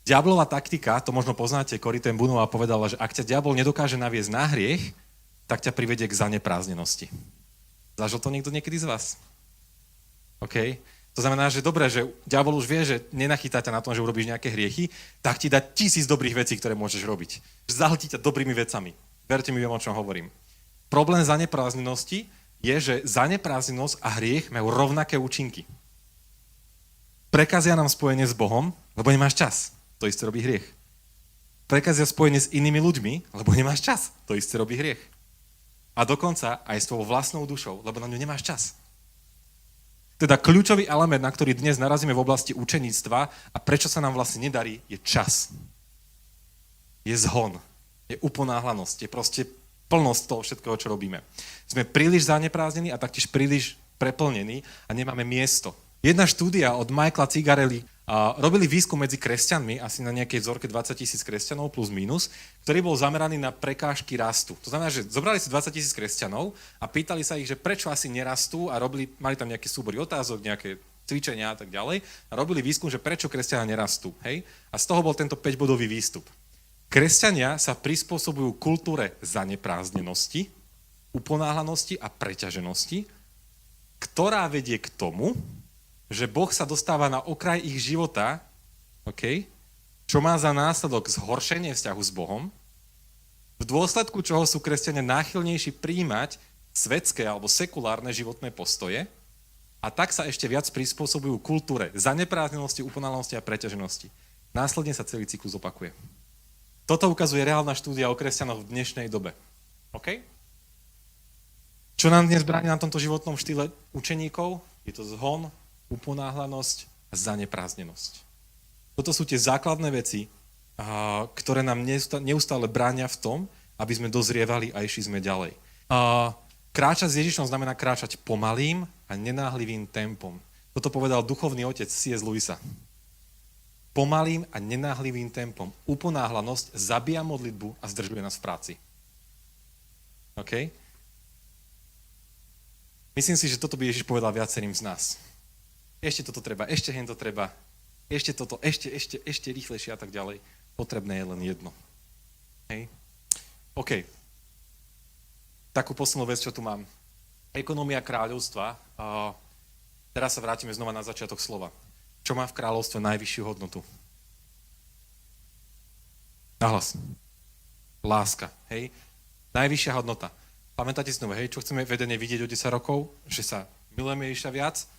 Diablová taktika, to možno poznáte, Corrie ten Bonová povedala, že ak ťa diabol nedokáže naviesť na hriech, tak ťa privedie k zaneprázdnenosti. Zažil to niekto niekedy z vás? OK? To znamená, že dobre, že diabol už vie, že nenachytá ťa na tom, že urobíš nejaké hriechy, tak ti dá 1000 dobrých vecí, ktoré môžeš robiť. Zahltí ťa dobrými vecami. Verte mi, viem, o čom hovorím. Problém zaneprázdnenosti je, že zaneprázdnenosť a hriech majú rovnaké účinky. Prekazia nám spojenie s Bohom, lebo nemáš čas. To isté robí hriech. Prekazia spojenie s inými ľuďmi, lebo nemáš čas. To isté robí hriech. A dokonca aj s tvojou vlastnou dušou, lebo na ňu nemáš čas. Teda kľúčový element, na ktorý dnes narazíme v oblasti učeníctva a prečo sa nám vlastne nedarí, je čas. Je zhon. Je uponáhlanosť. Je proste plnosť toho všetkého, čo robíme. Sme príliš zaneprázdnení a taktiež príliš preplnení a nemáme miesto. Jedna štúdia od Michaela Cigarelli robili výskum medzi kresťanmi, asi na nejakej vzorke 20 000 kresťanov plus minus, ktorý bol zameraný na prekážky rastu. To znamená, že zobrali si 20 000 kresťanov a pýtali sa ich, že prečo asi nerastú a mali tam nejaké súbory otázok, nejaké cvičenia a tak ďalej a robili výskum, že prečo kresťania nerastú. Hej? A z toho bol tento 5-bodový výstup. Kresťania sa prispôsobujú kultúre zaneprázdnenosti, uponáhlanosti a preťaženosti, ktorá vedie k tomu, že Boh sa dostáva na okraj ich života, okay, čo má za následok zhoršenie vzťahu s Bohom, v dôsledku čoho sú kresťania náchylnejší prijímať svetské alebo sekulárne životné postoje a tak sa ešte viac prispôsobujú kultúre zaneprázdnenosti, uponáhlanosti a preťaženosti. Následne sa celý cyklus opakuje. Toto ukazuje reálna štúdia o kresťanoch v dnešnej dobe. OK? Čo nám dnes bráni na tomto životnom štýle učeníkov? Je to zhon, uponáhlanosť a zaneprázdnenosť. Toto sú tie základné veci, ktoré nám neustále bránia v tom, aby sme dozrievali a išli sme ďalej. Kráčať s Ježišom znamená kráčať pomalým a nenáhlivým tempom. Toto povedal duchovný otec C.S. Lewisa. Pomalým a nenáhlivým tempom. Uponáhlanosť zabíja modlitbu a zdržuje nás v práci. OK? Myslím si, že toto by Ježiš povedal viacerým z nás. Ešte toto treba, ešte hento treba, ešte toto, ešte rýchlejšie a tak ďalej. Potrebné je len jedno. Hej? OK. Takú poslednú vec, čo tu mám. Ekonómia kráľovstva. Teraz sa vrátime znova na začiatok slova. Čo má v kráľovstve najvyššiu hodnotu? Nahlas. Láska. Hej? Najvyššia hodnota. Pamätáte si nové, hej? Čo chceme vedene vidieť o 10 rokov? Že sa milujeme Ježiša viac?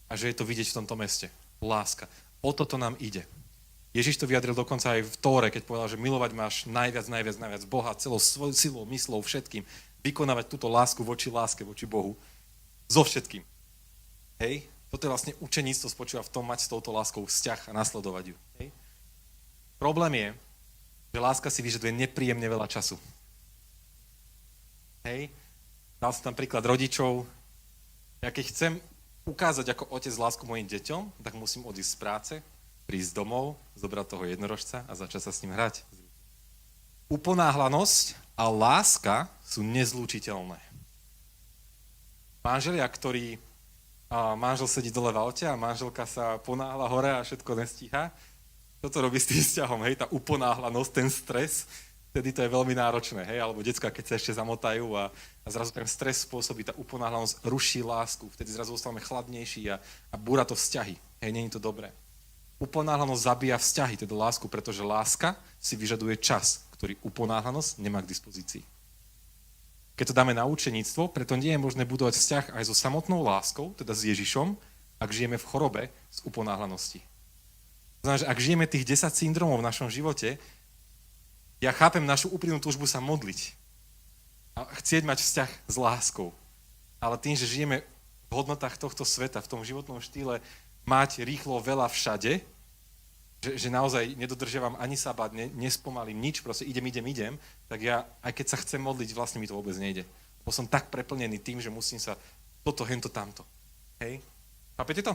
A že je to vidieť v tomto meste. Láska. O toto nám ide. Ježiš to vyjadril dokonca aj v Tóre, keď povedal, že milovať máš najviac Boha, celou svojou silou, myslou, všetkým. Vykonávať túto lásku voči láske, voči Bohu. So všetkým. Hej? Toto je vlastne učeníctvo spočíva v tom mať s touto láskou vzťah a nasledovať ju. Hej? Problém je, že láska si vyžaduje nepríjemne veľa času. Hej? Dal som tam príklad rodičov. Ja keď chcem ukázať ako otec lásku mojim deťom, tak musím odísť z práce, prísť domov, zobrať toho jednorožca a začať sa s ním hrať. Uponáhlanosť a láska sú nezlúčiteľné. Manželia, ktorí manžel sedí dole v aute a manželka sa ponáhla hore a všetko nestíha, toto robí s tým vzťahom, hej, tá uponáhlanosť, ten stres, vtedy to je veľmi náročné, hej, alebo decká, keď sa ešte zamotajú a zrazu ten stres spôsobí, tá uponáhlanosť ruší lásku, vtedy zrazu ostávame chladnejší a búra to vzťahy, hej, nie je to dobré. Uponáhlanosť zabíja vzťahy, teda lásku, pretože láska si vyžaduje čas, ktorý uponáhlanosť nemá k dispozícii. Keď to dáme na učeníctvo, preto nie je možné budovať vzťah aj so samotnou láskou, teda s Ježišom, ak žijeme v chorobe z uponáhlanosti. To znamená, že ak žijeme tých 10 syndromov v našom živote, ja chápem našu úprimnú túžbu sa modliť a chcieť mať vzťah s láskou. Ale tým, že žijeme v hodnotách tohto sveta, v tom životnom štýle mať rýchlo veľa všade, že naozaj nedodržiavam ani sabát, nespomalím nič, proste idem, tak ja, aj keď sa chcem modliť, vlastne mi to vôbec nejde. Bo som tak preplnený tým, že musím sa toto, hento, tamto. Hej? Chápete to?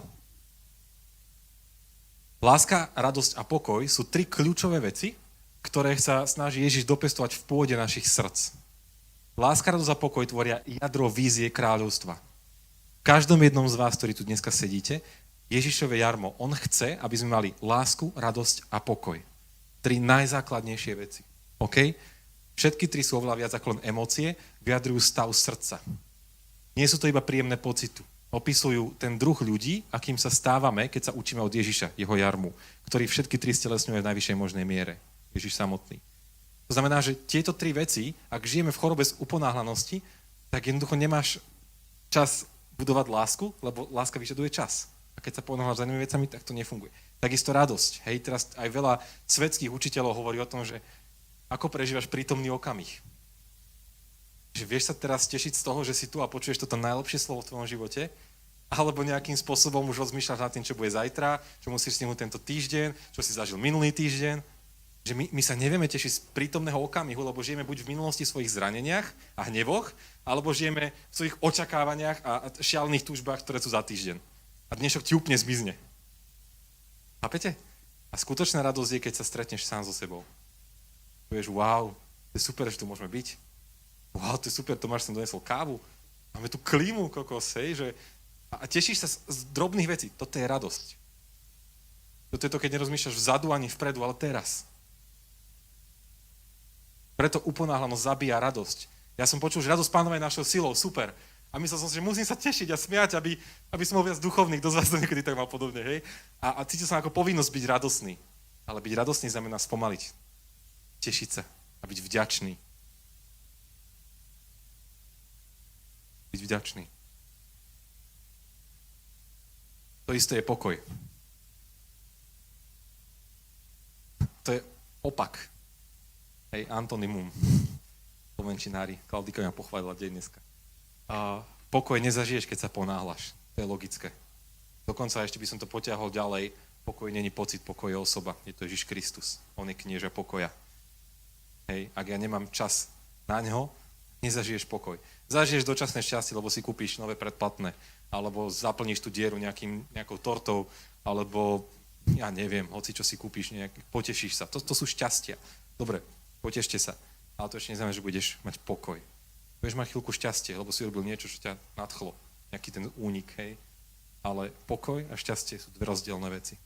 Láska, radosť a pokoj sú 3 kľúčové veci, ktoré sa snaží Ježiš dopestovať v pôde našich srdc. Láska, radosť a pokoj tvoria jadro vízie kráľovstva. V každom jednom z vás, ktorí tu dneska sedíte, Ježišové jarmo. On chce, aby sme mali lásku, radosť a pokoj. 3 najzákladnejšie veci. OK? Všetky 3 sú oveľa viac ako len emócie, vyjadrujú stav srdca. Nie sú to iba príjemné pocitu. Opisujú ten druh ľudí, akým sa stávame, keď sa učíme od Ježiša, jeho jarmu, ktorý všetky 3 stelesňuje v najvyššej možnej miere. Ježiš samotný. To znamená, že tieto 3 veci, ak žijeme v chorobe z uponáhlanosti, tak jednoducho nemáš čas budovať lásku, lebo láska vyžaduje čas. A keď sa ponáhľaš za inými vecami, tak to nefunguje. Takisto radosť. Hej, teraz aj veľa svetských učiteľov hovorí o tom, že ako prežívaš prítomný okamih. Že vieš sa teraz tešiť z toho, že si tu a počuješ toto najlepšie slovo v tvojom živote, alebo nejakým spôsobom už rozmýšľaš nad tým, čo bude zajtra, čo musíš stihnúť tento týždeň, čo si zažil minulý týždeň. Že my sa nevieme tešiť z prítomného okamihu, lebo žijeme buď v minulosti v svojich zraneniach a hnevoch, alebo žijeme v svojich očakávaniach a šialených túžbách, ktoré sú za týždeň. A dnešok ti úplne zmizne. Chápete? A skutočná radosť je, keď sa stretneš sám so sebou. Povieš, wow, to je super, že tu môžeme byť. Wow, to je super, Tomáš som donesol kávu. Máme tu klímu, kokos, hej, že... A tešíš sa z drobných vecí. Toto je radosť. Toto je to, keď nerozmýšľaš vzadu ani vpredu, ale teraz. Preto uponáhlanosť zabíja radosť. Ja som počul, že radosť Pánova je našou silou, super. A myslel som si, že musím sa tešiť a smiať, aby som bol viac duchovný. Kto z vás to niekedy tak mal podobne, hej? A cítil som ako povinnosť byť radosný. Ale byť radosný znamená spomaliť. Tešiť sa a byť vďačný. Byť vďačný. To isté je pokoj. To je opak. Hej, antonymum. Slovenčinári. Klaudika ma pochválila deň dneska. A pokoj nezažiješ, keď sa ponáhľaš. To je logické. Dokonca ešte by som to potiahol ďalej. Pokoj není pocit, pokoj je osoba. Je to Ježiš Kristus. On je knieža pokoja. Hej, ak ja nemám čas na ňo, nezažiješ pokoj. Zažiješ dočasné šťastie, lebo si kúpiš nové predplatné, alebo zaplníš tú dieru nejakou tortou, alebo ja neviem, hoci čo si kúpiš, potešíš sa. To sú šťastia. Dobre, potešte sa, ale to ešte neznamená, že budeš mať pokoj. Budeš mať chvíľku šťastie, lebo si robil niečo, čo ťa nadchlo. Nejaký ten únik, hej. Ale pokoj a šťastie sú 2 rozdielne veci.